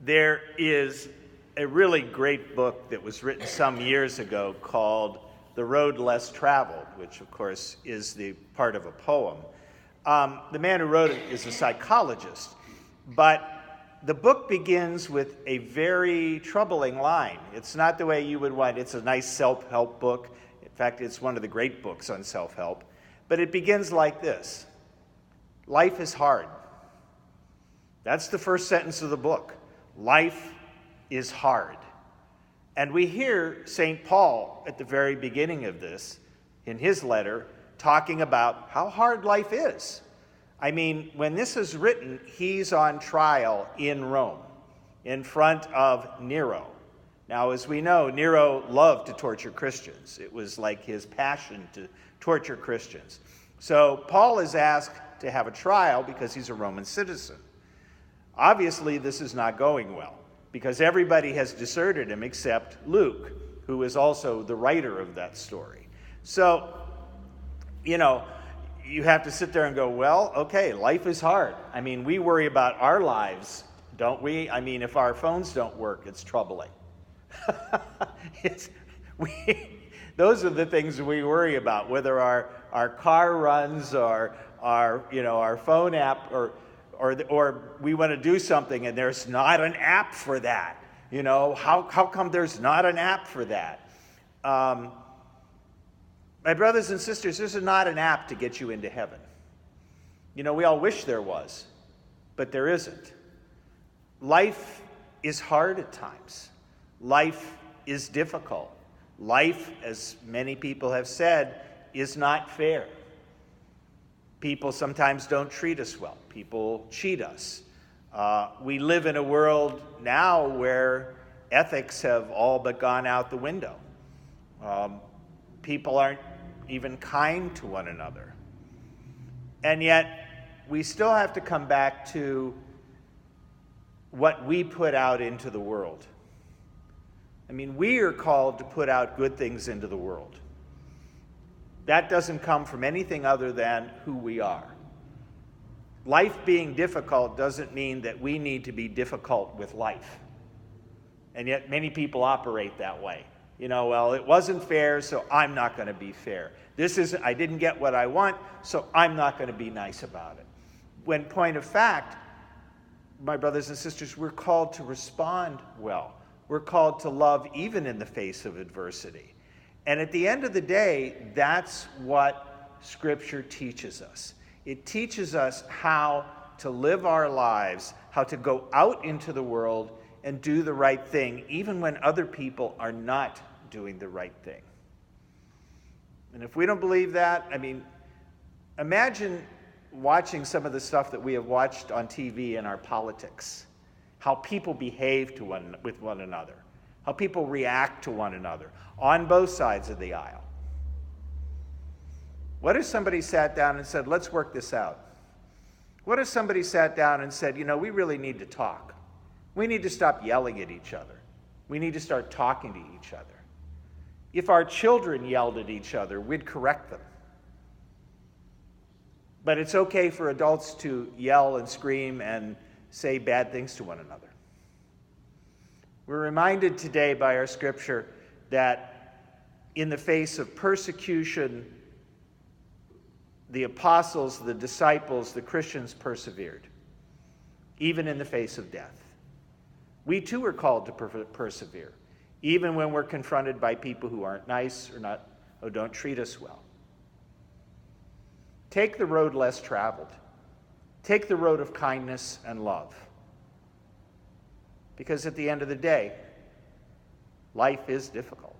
There is a really great book that was written some years ago called The Road Less Traveled, which of course is the part of a poem. The man who wrote it is a psychologist, but the book begins with a very troubling line. It's not the way you would want. It's a nice self-help book. In fact, it's one of the great books on self-help. But it begins like this: life is hard. That's the first sentence of the book. Life is hard. And we hear St. Paul at the very beginning of this, in his letter, talking about how hard life is. I mean, when this is written, he's on trial in Rome, in front of Nero. Now, as we know, Nero loved to torture Christians. It was like his passion to torture Christians. So Paul is asked to have a trial because he's a Roman citizen. Obviously, this is not going well, because everybody has deserted him except Luke, who is also the writer of that story. So, you have to sit there and go, well, okay, life is hard. I mean, we worry about our lives, don't we? I mean, if our phones don't work, it's troubling. Those are the things we worry about, whether our car runs or our phone app or we want to do something and there's not an app for that. How come there's not an app for that? My brothers and sisters, there's not an app to get you into heaven. We all wish there was, but there isn't. Life is hard at times. Life is difficult. Life, as many people have said, is not fair. People sometimes don't treat us well. People cheat us. We live in a world now where ethics have all but gone out the window. People aren't even kind to one another. And yet, we still have to come back to what we put out into the world. I mean, we are called to put out good things into the world. That doesn't come from anything other than who we are. Life being difficult doesn't mean that we need to be difficult with life. And yet many people operate that way. Well, it wasn't fair, so I'm not going to be fair. I didn't get what I want, so I'm not going to be nice about it. When point of fact, my brothers and sisters, we're called to respond well. We're called to love even in the face of adversity. And at the end of the day, that's what Scripture teaches us. It teaches us how to live our lives, how to go out into the world and do the right thing, even when other people are not doing the right thing. And if we don't believe that, imagine watching some of the stuff that we have watched on TV in our politics, how people behave with one another, how people react to one another on both sides of the aisle. What if somebody sat down and said, let's work this out? What if somebody sat down and said, we really need to talk. We need to stop yelling at each other. We need to start talking to each other. If our children yelled at each other, we'd correct them. But it's okay for adults to yell and scream and say bad things to one another. We're reminded today by our Scripture that in the face of persecution, the apostles, the disciples, the Christians persevered, even in the face of death. We too are called to persevere, even when we're confronted by people who aren't nice or don't treat us well. Take the road less traveled. Take the road of kindness and love. Because at the end of the day, life is difficult.